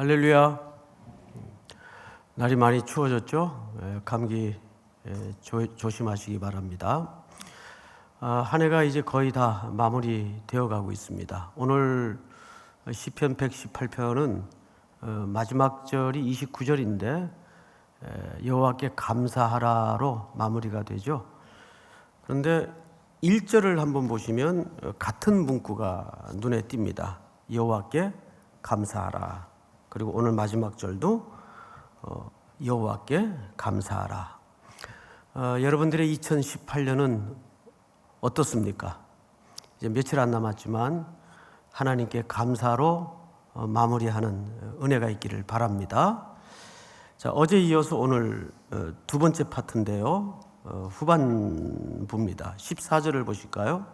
할렐루야. 날이 많이 추워졌죠? 감기 조심하시기 바랍니다. 한 해가 이제 거의 다 마무리되어 가고 있습니다. 오늘 시편 118편은 마지막 절이 29절인데 여호와께 감사하라로 마무리가 되죠. 그런데 1절을 한번 보시면 같은 문구가 눈에 띕니다. 여호와께 감사하라. 그리고 오늘 마지막 절도 여호와께 감사하라. 여러분들의 2018년은 어떻습니까? 이제 며칠 안 남았지만 하나님께 감사로 마무리하는 은혜가 있기를 바랍니다. 자, 어제 이어서 오늘 두 번째 파트인데요. 후반부입니다. 14절을 보실까요?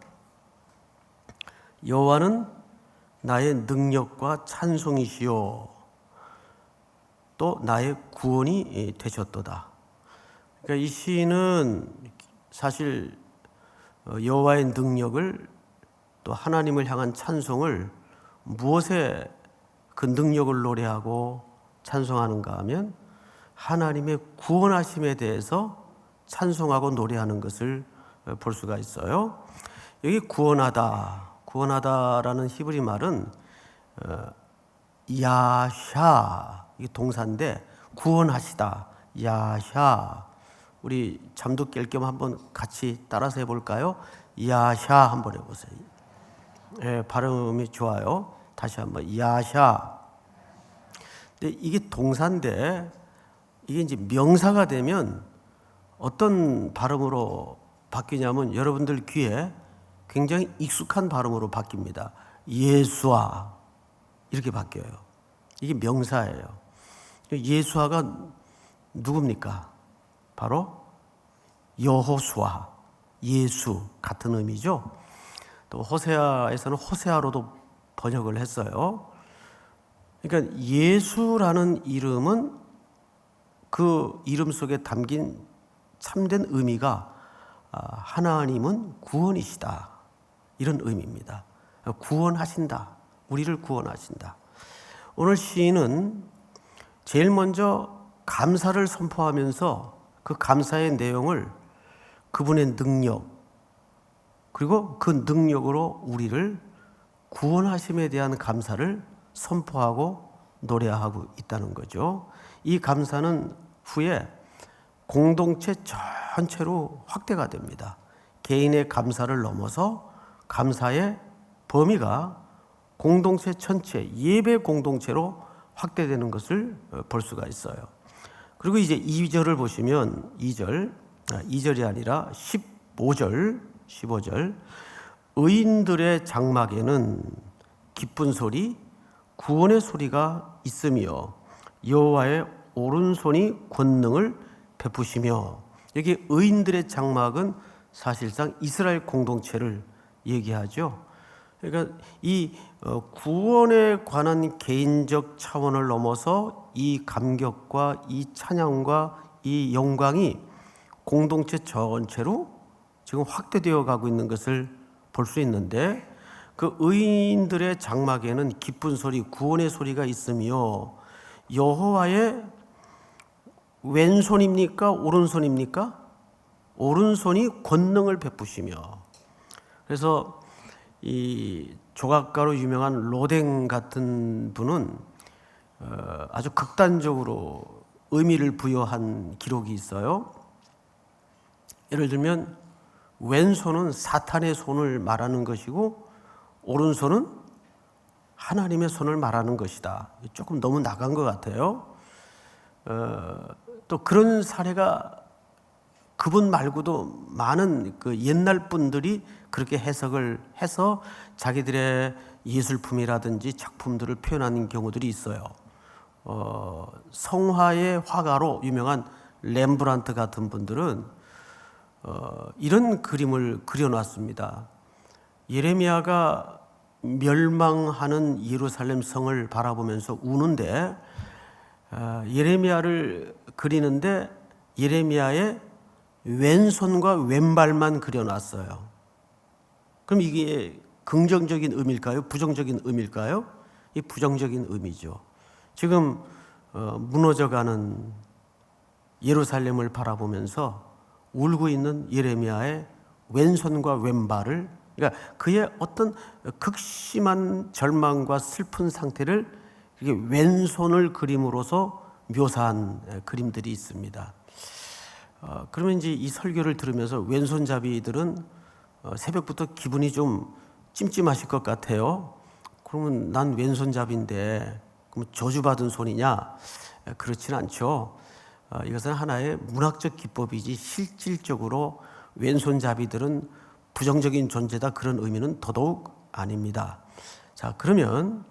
여호와는 나의 능력과 찬송이시요 또 나의 구원이 되셨도다. 그러니까 이 시인은 사실 여호와의 능력을 또 하나님을 향한 찬송을 무엇에 그 능력을 노래하고 찬송하는가 하면 하나님의 구원하심에 대해서 찬송하고 노래하는 것을 볼 수가 있어요. 여기 구원하다라는 히브리 말은 야샤, 이게 동사인데 구원하시다, 야샤. 우리 잠도 깰 겸 한번 같이 따라서 해볼까요? 야샤 한번 해보세요. 발음이 좋아요. 다시 한번 야샤. 근데 이게 동사인데 이게 이제 명사가 되면 어떤 발음으로 바뀌냐면 여러분들 귀에 굉장히 익숙한 발음으로 바뀝니다. 예수아 이렇게 바뀌어요. 이게 명사예요. 예수아가 누굽니까? 바로 여호수아, 예수 같은 의미죠. 또 호세아에서는 호세아로도 번역을 했어요. 그러니까 예수라는 이름은 그 이름 속에 담긴 참된 의미가 하나님은 구원이시다, 이런 의미입니다. 구원하신다, 우리를 구원하신다. 오늘 시인은 제일 먼저 감사를 선포하면서 그 감사의 내용을 그분의 능력, 그리고 그 능력으로 우리를 구원하심에 대한 감사를 선포하고 노래하고 있다는 거죠. 이 감사는 후에 공동체 전체로 확대가 됩니다. 개인의 감사를 넘어서 감사의 범위가 공동체 전체, 예배 공동체로 확대되는 것을 볼 수가 있어요. 그리고 이제 2절을 보시면 2절이 아니라 15절 의인들의 장막에는 기쁜 소리, 구원의 소리가 있으며 여호와의 오른손이 권능을 베푸시며, 여기 의인들의 장막은 사실상 이스라엘 공동체를 얘기하죠. 그러니까 이 구원에 관한 개인적 차원을 넘어서 이 감격과 이 찬양과 이 영광이 공동체 전체로 지금 확대되어 가고 있는 것을 볼 수 있는데, 그 의인들의 장막에는 기쁜 소리, 구원의 소리가 있으며 여호와의 왼손입니까? 오른손입니까? 오른손이 권능을 베푸시며. 그래서 이 조각가로 유명한 로댕 같은 분은 아주 극단적으로 의미를 부여한 기록이 있어요. 예를 들면 왼손은 사탄의 손을 말하는 것이고 오른손은 하나님의 손을 말하는 것이다. 조금 너무 나간 것 같아요. 또 그런 사례가 그분 말고도 많은 그 옛날 분들이 그렇게 해석을 해서 자기들의 예술품이라든지 작품들을 표현하는 경우들이 있어요. 성화의 화가로 유명한 렘브란트 같은 분들은 이런 그림을 그려놨습니다. 예레미야가 멸망하는 예루살렘 성을 바라보면서 우는데 예레미야를 그리는데 예레미야의 왼손과 왼발만 그려놨어요. 그럼 이게 긍정적인 의미일까요? 부정적인 의미일까요? 이 부정적인 의미죠. 지금 무너져가는 예루살렘을 바라보면서 울고 있는 예레미야의 왼손과 왼발을, 그러니까 그의 어떤 극심한 절망과 슬픈 상태를 이렇게 왼손을 그림으로서 묘사한 그림들이 있습니다. 그러면 이제 이 설교를 들으면서 왼손잡이들은 새벽부터 기분이 좀 찜찜하실 것 같아요. 그러면 난 왼손잡이인데 그럼 저주받은 손이냐? 그렇지는 않죠. 이것은 하나의 문학적 기법이지 실질적으로 왼손잡이들은 부정적인 존재다, 그런 의미는 더더욱 아닙니다. 자, 그러면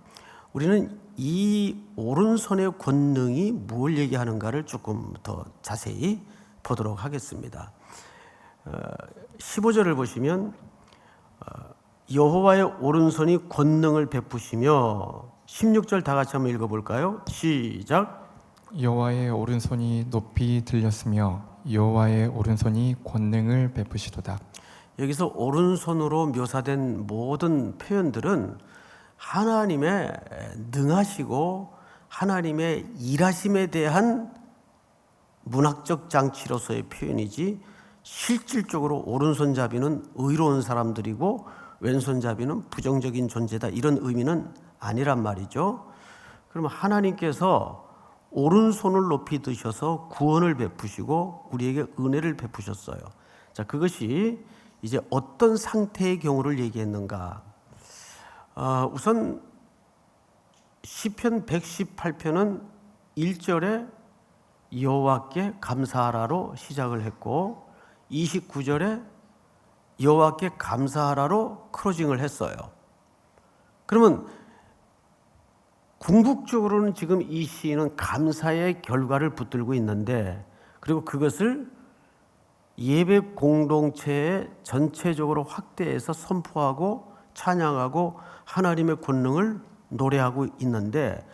우리는 이 오른손의 권능이 뭘 얘기하는가를 조금 더 자세히 보도록 하겠습니다. 15절을 보시면 여호와의 오른손이 권능을 베푸시며, 16절 다 같이 한번 읽어볼까요? 시작. 여호와의 오른손이 높이 들렸으며 여호와의 오른손이 권능을 베푸시도다. 여기서 오른손으로 묘사된 모든 표현들은 하나님의 능하시고 하나님의 일하심에 대한 문학적 장치로서의 표현이지, 실질적으로 오른손잡이는 의로운 사람들이고 왼손잡이는 부정적인 존재다, 이런 의미는 아니란 말이죠. 그럼 하나님께서 오른손을 높이 드셔서 구원을 베푸시고 우리에게 은혜를 베푸셨어요. 자, 그것이 이제 어떤 상태의 경우를 얘기했는가? 우선 시편 118편은 1절에 여호와께 감사하라로 시작을 했고 29절에 여호와께 감사하라로 클로징을 했어요. 그러면 궁극적으로는 지금 이 시인은 감사의 결과를 붙들고 있는데, 그리고 그것을 예배 공동체에 전체적으로 확대해서 선포하고 찬양하고 하나님의 권능을 노래하고 있는데,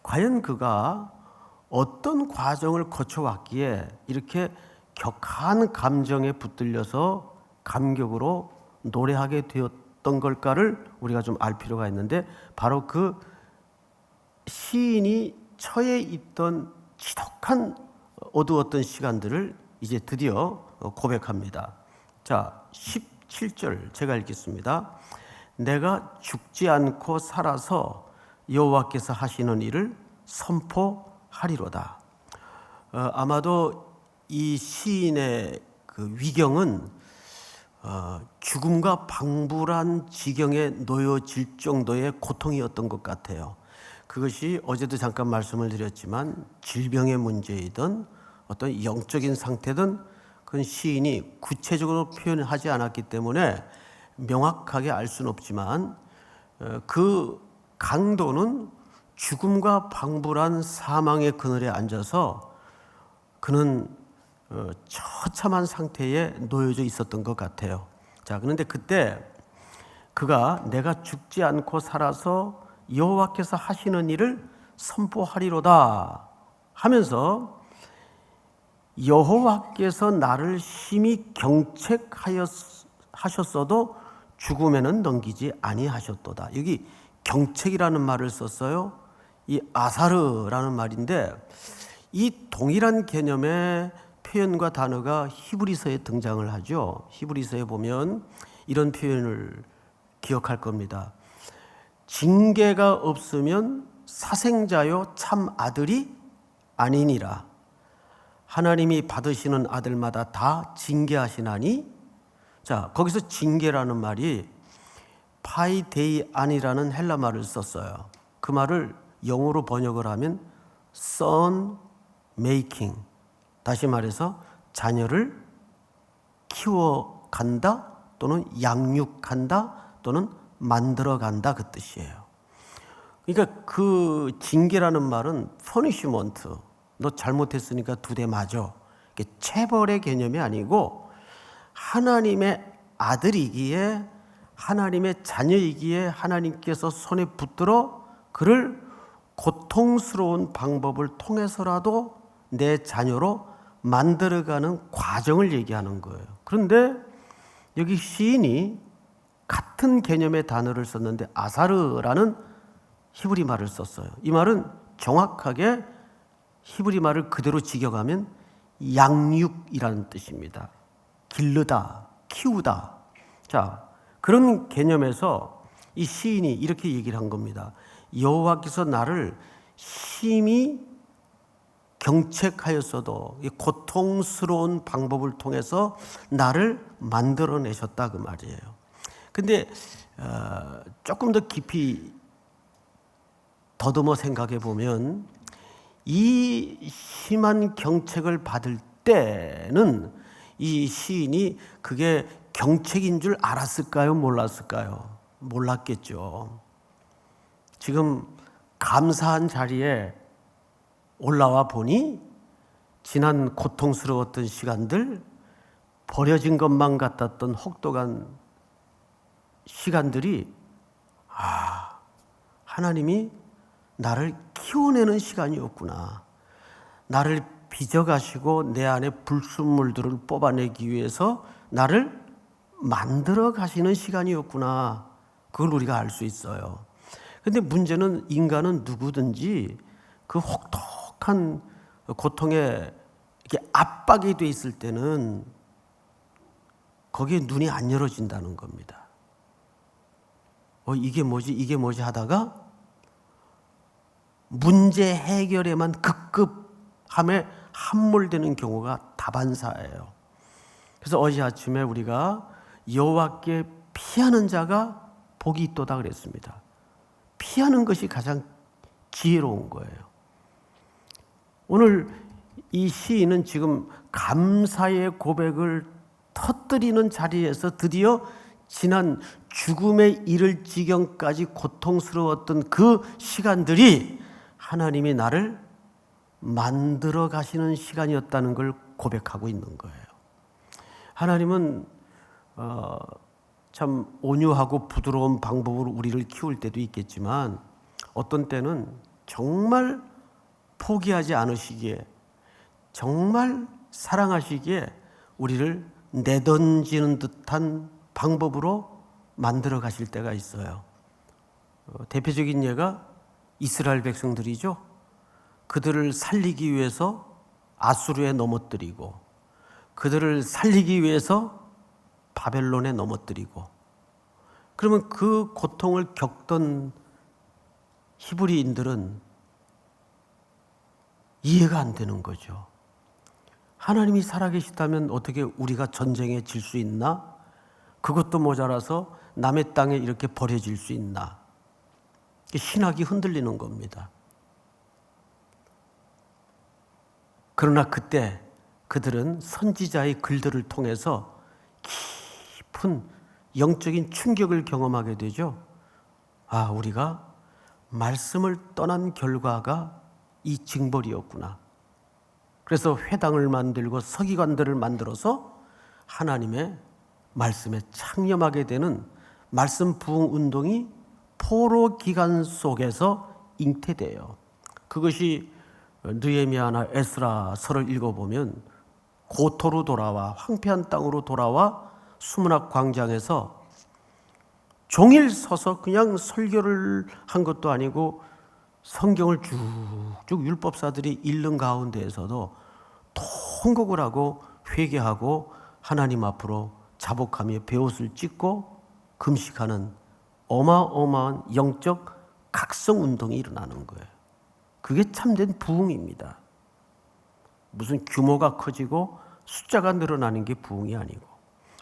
과연 그가 어떤 과정을 거쳐왔기에 이렇게 격한 감정에 붙들려서 감격으로 노래하게 되었던 걸까를 우리가 좀 알 필요가 있는데, 바로 그 시인이 처해 있던 지독한 어두웠던 시간들을 이제 드디어 고백합니다. 자, 17절 제가 읽겠습니다. 내가 죽지 않고 살아서 여호와께서 하시는 일을 선포하리로다. 아마도 이 시인의 그 위경은 죽음과 방불한 지경에 놓여질 정도의 고통이었던 것 같아요. 그것이 어제도 잠깐 말씀을 드렸지만 질병의 문제이든 어떤 영적인 상태든 그건 시인이 구체적으로 표현하지 않았기 때문에 명확하게 알 수는 없지만 그 강도는 죽음과 방불한 사망의 그늘에 앉아서 그는 처참한 상태에 놓여져 있었던 것 같아요. 자, 그런데 그때 그가 내가 죽지 않고 살아서 여호와께서 하시는 일을 선포하리로다 하면서 여호와께서 나를 심히 경책하셨어도 죽음에는 넘기지 아니하셨도다. 여기 경책이라는 말을 썼어요. 이 아사르라는 말인데, 이 동일한 개념의 표현과 단어가 히브리서에 등장을 하죠. 히브리서에 보면 이런 표현을 기억할 겁니다. 징계가 없으면 사생자요 참 아들이 아니니라. 하나님이 받으시는 아들마다 다 징계하시나니. 자, 거기서 징계라는 말이 파이데이안이라는 헬라 말을 썼어요. 그 말을 영어로 번역을 하면 son making, 다시 말해서 자녀를 키워간다 또는 양육한다 또는 만들어간다, 그 뜻이에요. 그러니까 그 징계라는 말은 punishment, 너 잘못했으니까 2대 맞아, 체벌의 개념이 아니고 하나님의 아들이기에 하나님의 자녀이기에 하나님께서 손에 붙들어 그를 고통스러운 방법을 통해서라도 내 자녀로 만들어가는 과정을 얘기하는 거예요. 그런데 여기 시인이 같은 개념의 단어를 썼는데 아사르라는 히브리 말을 썼어요. 이 말은 정확하게 히브리 말을 그대로 직역하면 양육이라는 뜻입니다. 기르다, 키우다. 자, 그런 개념에서 이 시인이 이렇게 얘기를 한 겁니다. 여호와께서 나를 심히 경책하였어도 이 고통스러운 방법을 통해서 나를 만들어내셨다 그 말이에요. 근데 조금 더 깊이 더듬어 생각해 보면 이 심한 경책을 받을 때는 이 시인이 그게 경책인 줄 알았을까요? 몰랐을까요? 몰랐겠죠. 지금 감사한 자리에 올라와 보니 지난 고통스러웠던 시간들, 버려진 것만 같았던 혹독한 시간들이 하나님이 나를 키워내는 시간이었구나. 나를 빚어가시고 내 안에 불순물들을 뽑아내기 위해서 나를 만들어 가시는 시간이었구나. 그걸 우리가 알 수 있어요. 근데 문제는 인간은 누구든지 그 혹독한 고통에 이렇게 압박이 돼 있을 때는 거기에 눈이 안 열어진다는 겁니다. 이게 뭐지 하다가 문제 해결에만 급급함에 함몰되는 경우가 다반사예요. 그래서 어제 아침에 우리가 여호와께 피하는 자가 복이 있도다 그랬습니다. 피하는 것이 가장 지혜로운 거예요. 오늘 이 시인은 지금 감사의 고백을 터뜨리는 자리에서 드디어 지난 죽음에 이를 지경까지 고통스러웠던 그 시간들이 하나님이 나를 만들어 가시는 시간이었다는 걸 고백하고 있는 거예요. 하나님은 참 온유하고 부드러운 방법으로 우리를 키울 때도 있겠지만 어떤 때는 정말 포기하지 않으시기에, 정말 사랑하시기에 우리를 내던지는 듯한 방법으로 만들어 가실 때가 있어요. 대표적인 예가 이스라엘 백성들이죠. 그들을 살리기 위해서 아수르에 넘어뜨리고, 그들을 살리기 위해서 바벨론에 넘어뜨리고, 그러면 그 고통을 겪던 히브리인들은 이해가 안 되는 거죠. 하나님이 살아계시다면 어떻게 우리가 전쟁에 질 수 있나? 그것도 모자라서 남의 땅에 이렇게 버려질 수 있나? 신학이 흔들리는 겁니다. 그러나 그때 그들은 선지자의 글들을 통해서 깊은 영적인 충격을 경험하게 되죠. 우리가 말씀을 떠난 결과가 이 징벌이었구나. 그래서 회당을 만들고 서기관들을 만들어서 하나님의 말씀에 창념하게 되는 말씀 부흥 운동이 포로 기간 속에서 잉태돼요. 그것이 느헤미야나 에스라서를 읽어보면 고토로 돌아와 황폐한 땅으로 돌아와 수문학 광장에서 종일 서서 그냥 설교를 한 것도 아니고 성경을 쭉쭉 율법사들이 읽는 가운데에서도 통곡을 하고 회개하고 하나님 앞으로 자복하며 베옷을 찢고 금식하는 어마어마한 영적 각성 운동이 일어나는 거예요. 그게 참된 부흥입니다. 무슨 규모가 커지고 숫자가 늘어나는 게 부흥이 아니고.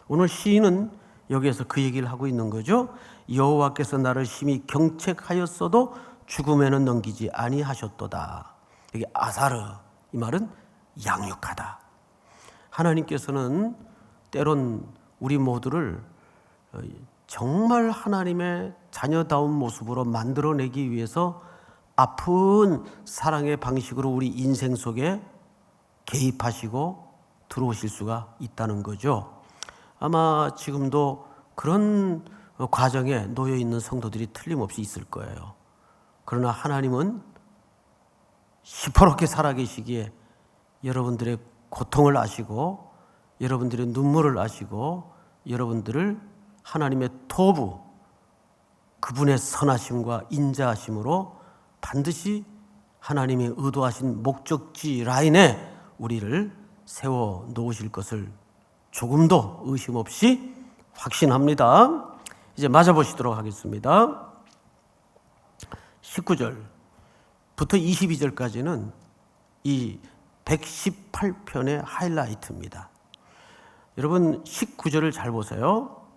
오늘 시인은 여기에서 그 얘기를 하고 있는 거죠. 여호와께서 나를 심히 경책하였어도 죽음에는 넘기지 아니하셨도다. 여기 아사르, 이 말은 양육하다. 하나님께서는 때론 우리 모두를 정말 하나님의 자녀다운 모습으로 만들어내기 위해서 아픈 사랑의 방식으로 우리 인생 속에 개입하시고 들어오실 수가 있다는 거죠. 아마 지금도 그런 과정에 놓여 있는 성도들이 틀림없이 있을 거예요. 그러나 하나님은 시퍼렇게 살아계시기에 여러분들의 고통을 아시고 여러분들의 눈물을 아시고 여러분들을 하나님의 토부, 그분의 선하심과 인자하심으로 반드시 하나님이 의도하신 목적지 라인에 우리를 세워 놓으실 것을 조금도 의심 없이 확신합니다. 이제 맞아보시도록 하겠습니다. 19절부터 22절까지는 이 118편의 하이라이트입니다. 여러분 19절을 잘 보세요.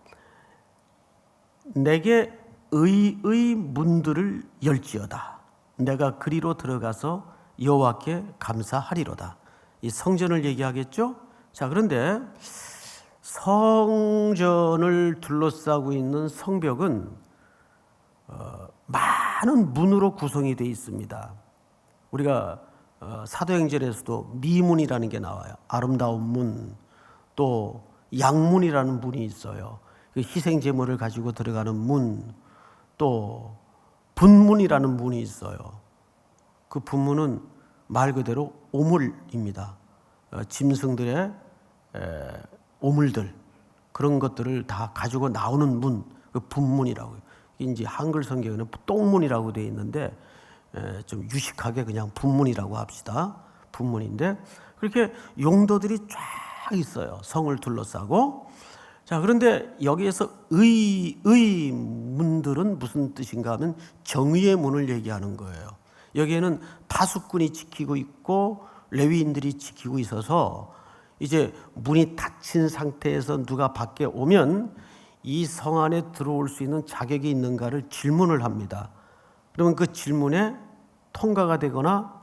내게 의의 문들을 열지어다. 내가 그리로 들어가서 여호와께 감사하리로다. 이 성전을 얘기하겠죠? 자, 그런데 성전을 둘러싸고 있는 성벽은 많은 문으로 구성이 되어 있습니다. 우리가 사도행전에서도 미문이라는 게 나와요. 아름다운 문, 또 양문이라는 문이 있어요. 희생 제물을 가지고 들어가는 문, 또 분문이라는 문이 있어요. 그 분문은 말 그대로 오물입니다. 짐승들의 오물들, 그런 것들을 다 가지고 나오는 문, 그 분문이라고요. 이제 한글 성경에는 똥문이라고 되어 있는데 좀 유식하게 그냥 분문이라고 합시다. 분문인데 그렇게 용도들이 쫙 있어요. 성을 둘러싸고. 자, 그런데 여기에서 문들은 무슨 뜻인가 하면 정의의 문을 얘기하는 거예요. 여기에는 파수꾼이 지키고 있고 레위인들이 지키고 있어서 이제 문이 닫힌 상태에서 누가 밖에 오면 이 성 안에 들어올 수 있는 자격이 있는가를 질문을 합니다. 그러면 그 질문에 통과가 되거나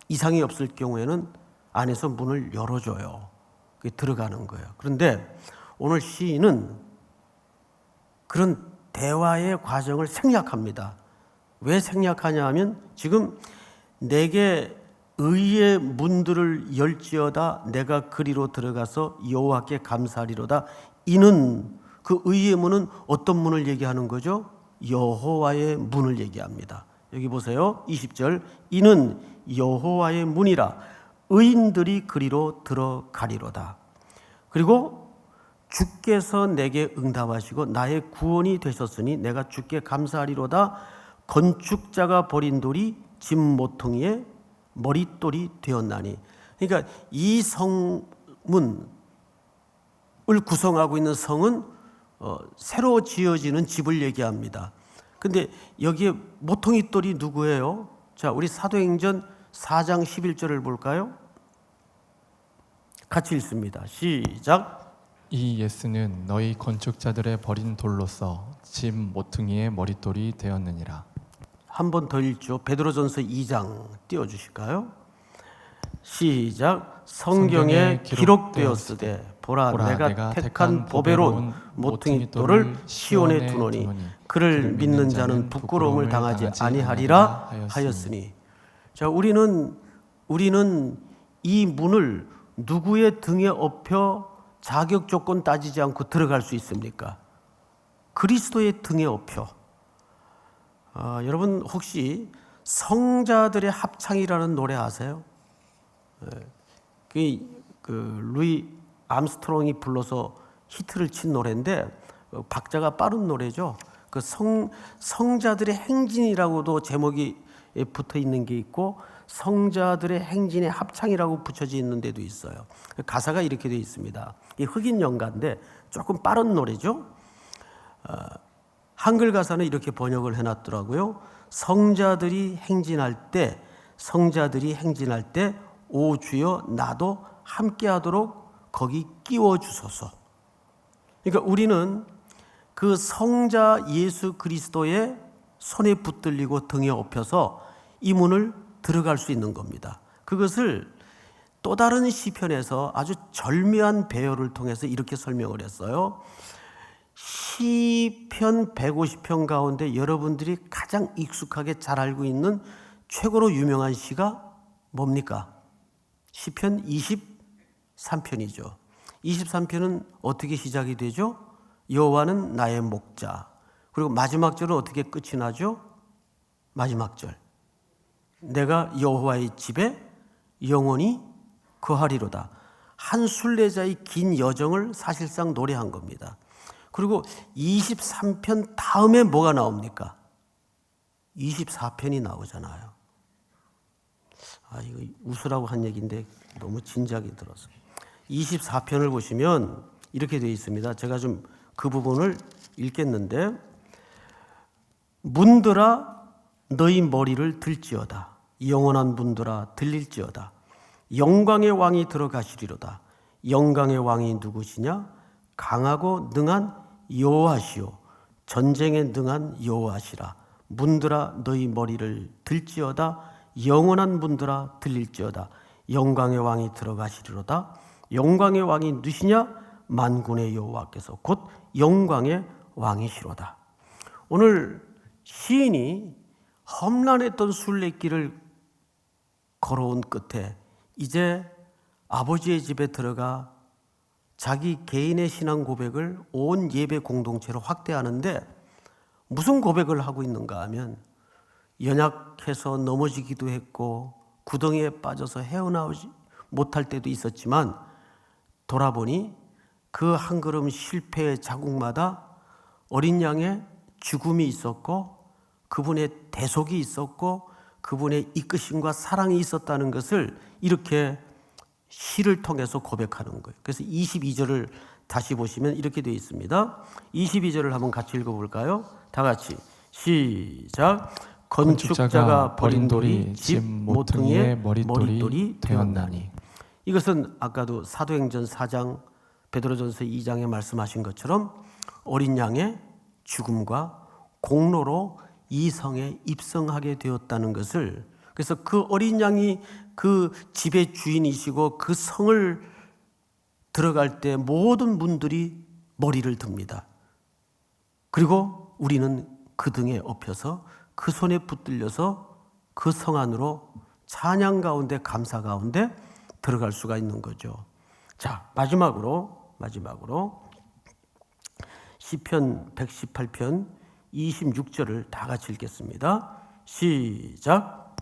이상이 없을 경우에는 안에서 문을 열어줘요. 그게 들어가는 거예요. 그런데 오늘 시인은 그런 대화의 과정을 생략합니다. 왜 생략하냐 하면 지금 내게 의의 문들을 열지어다 내가 그리로 들어가서 여호와께 감사하리로다. 이는 그 의의 문은 어떤 문을 얘기하는 거죠? 여호와의 문을 얘기합니다. 여기 보세요. 20절. 이는 여호와의 문이라 의인들이 그리로 들어가리로다. 그리고 주께서 내게 응답하시고 나의 구원이 되셨으니 내가 주께 감사하리로다. 건축자가 버린 돌이 집 모퉁이에 머릿돌이 되었나니. 그러니까 이 성문을 구성하고 있는 성은 새로 지어지는 집을 얘기합니다. 근데 여기에 모퉁이돌이 누구예요? 자, 우리 사도행전 4장 11절을 볼까요? 같이 읽습니다. 시작. 이 예수는 너희 건축자들의 버린 돌로서 집 모퉁이의 머릿돌이 되었느니라. 한 번 더 읽죠. 베드로전서 2장 띄워주실까요? 시작. 성경에 기록되었으되 보라 내가 택한 보배로운 모퉁이돌을 시온에 두노니 그를 믿는 자는 부끄러움을 당하지 아니하리라 하였으니. 자, 우리는 이 문을 누구의 등에 업혀 자격 조건 따지지 않고 들어갈 수 있습니까? 그리스도의 등에 업혀. 여러분 혹시 성자들의 합창이라는 노래 아세요? 그 루이 암스트롱이 불러서 히트를 친 노래인데 박자가 빠른 노래죠. 그 성자들의 행진이라고도 제목이 붙어 있는 게 있고 성자들의 행진의 합창이라고 붙여져 있는 데도 있어요. 가사가 이렇게 되어 있습니다. 이 흑인 연가인데 조금 빠른 노래죠. 한글 가사는 이렇게 번역을 해놨더라고요. 성자들이 행진할 때 오 주여 나도 함께하도록 거기 끼워 주소서. 그러니까 우리는 그 성자 예수 그리스도의 손에 붙들리고 등에 업혀서 이 문을 들어갈 수 있는 겁니다. 그것을 또 다른 시편에서 아주 절묘한 배열을 통해서 이렇게 설명을 했어요. 시편 150편 가운데 여러분들이 가장 익숙하게 잘 알고 있는 최고로 유명한 시가 뭡니까? 시편 23편이죠. 23편은 어떻게 시작이 되죠? 여호와는 나의 목자. 그리고 마지막 절은 어떻게 끝이 나죠? 마지막 절. 내가 여호와의 집에 영원히 거하리로다. 한 순례자의 긴 여정을 사실상 노래한 겁니다. 그리고 23편 다음에 뭐가 나옵니까? 24편이 나오잖아요. 이거 웃으라고 한 얘기인데 너무 진지하게 들어서 24편을 보시면 이렇게 되어 있습니다. 제가 좀 그 부분을 읽겠는데, 문들아 너희 머리를 들지어다. 영원한 문들아 들릴지어다. 영광의 왕이 들어가시리로다. 영광의 왕이 누구시냐? 강하고 능한 여호와시요 전쟁에 능한 여호와시라. 문들아 너희 머리를 들지어다. 영원한 문들아 들릴지어다. 영광의 왕이 들어가시리로다. 영광의 왕이 누구시냐? 만군의 여호와께서 곧 영광의 왕이시로다. 오늘 시인이 험난했던 순례길을 걸어온 끝에 이제 아버지의 집에 들어가 자기 개인의 신앙 고백을 온 예배 공동체로 확대하는데, 무슨 고백을 하고 있는가 하면 연약해서 넘어지기도 했고 구덩이에 빠져서 헤어나오지 못할 때도 있었지만, 돌아보니 그 한 걸음 실패의 자국마다 어린 양의 죽음이 있었고 그분의 대속이 있었고 그분의 이끄심과 사랑이 있었다는 것을 이렇게 시를 통해서 고백하는 거예요. 그래서 22절을 다시 보시면 이렇게 되어 있습니다. 22절을 한번 같이 읽어볼까요? 다 같이 시작. 건축자가 버린 돌이 집 모퉁이의 머릿돌이 되었나니. 이것은 아까도 사도행전 4장, 베드로전서 2장에 말씀하신 것처럼 어린 양의 죽음과 공로로 이 성에 입성하게 되었다는 것을, 그래서 그 어린 양이 그 집의 주인이시고 그 성을 들어갈 때 모든 문들이 머리를 듭니다. 그리고 우리는 그 등에 업혀서 그 손에 붙들려서 그 성 안으로 찬양 가운데 감사 가운데 들어갈 수가 있는 거죠. 자, 마지막으로 시편 118편 26절을 다 같이 읽겠습니다. 시작.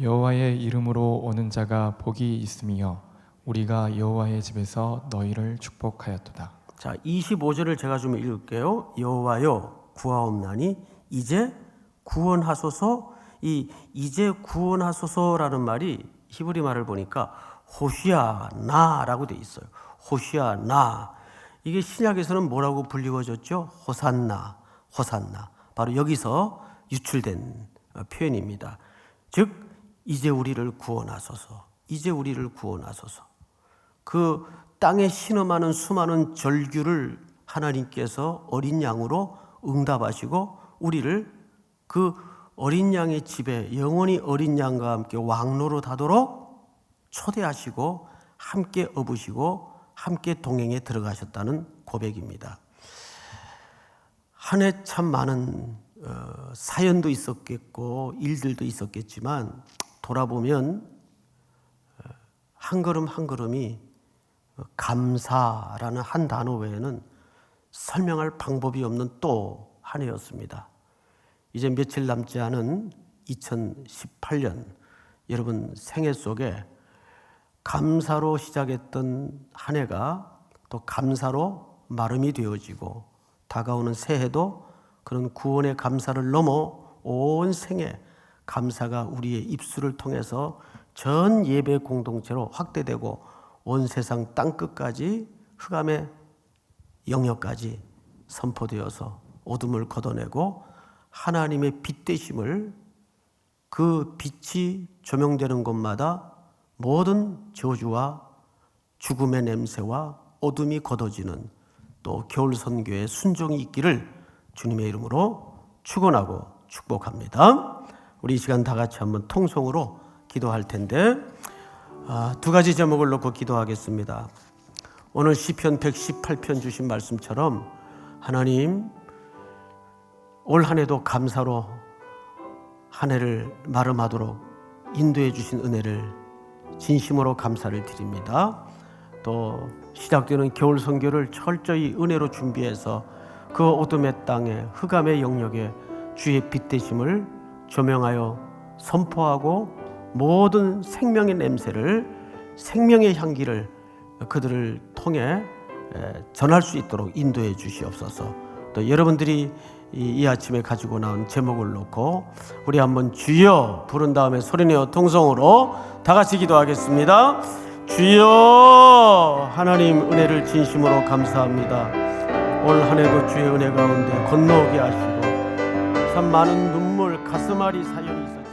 여호와의 이름으로 오는 자가 복이 있으며 우리가 여호와의 집에서 너희를 축복하였도다. 자, 25절을 제가 좀 읽을게요. 여호와여 구하옵나니 이제 구원하소서. 이 이제 구원하소서라는 말이 히브리 말을 보니까 호시아나라고 돼 있어요. 호시아나. 이게 신약에서는 뭐라고 불리워졌죠? 호산나. 바로 여기서 유출된 표현입니다. 즉 이제 우리를 구원하소서. 이제 우리를 구원하소서. 그 땅에 신음하는 수많은 절규를 하나님께서 어린 양으로 응답하시고 우리를 그 어린 양의 집에 영원히 어린 양과 함께 왕노릇하도록 초대하시고 함께 업으시고 함께 동행에 들어가셨다는 고백입니다. 한 해 참 많은 사연도 있었겠고 일들도 있었겠지만 돌아보면 한 걸음 한 걸음이 감사라는 한 단어 외에는 설명할 방법이 없는 또 한 해였습니다. 이제 며칠 남지 않은 2018년 여러분 생애 속에 감사로 시작했던 한 해가 또 감사로 마름이 되어지고 다가오는 새해도 그런 구원의 감사를 넘어 온 생애 감사가 우리의 입술을 통해서 전 예배 공동체로 확대되고 온 세상 땅끝까지 흑암의 영역까지 선포되어서 어둠을 걷어내고 하나님의 빛 되심을, 그 빛이 조명되는 곳마다 모든 저주와 죽음의 냄새와 어둠이 걷어지는 또 겨울 선교의 순종이 있기를 주님의 이름으로 축원하고 축복합니다. 우리 이 시간 다 같이 한번 통성으로 기도할 텐데 두 가지 제목을 놓고 기도하겠습니다. 오늘 시편 118편 주신 말씀처럼 하나님 올 한 해도 감사로 한 해를 마름하도록 인도해 주신 은혜를 진심으로 감사를 드립니다. 또 시작되는 겨울 선교를 철저히 은혜로 준비해서 그 어둠의 땅에 흑암의 영역에 주의 빛 되심을 조명하여 선포하고 모든 생명의 냄새를, 생명의 향기를 그들을 통해 전할 수 있도록 인도해 주시옵소서. 또 여러분들이 이 아침에 가지고 나온 제목을 놓고 우리 한번 주여 부른 다음에 소리내어 통성으로 다 같이 기도하겠습니다. 주여, 하나님 은혜를 진심으로 감사합니다. 올 한 해도 주의 은혜 가운데 건너오게 하시고 참 많은 눈물 가슴앓이 사연이 있어요.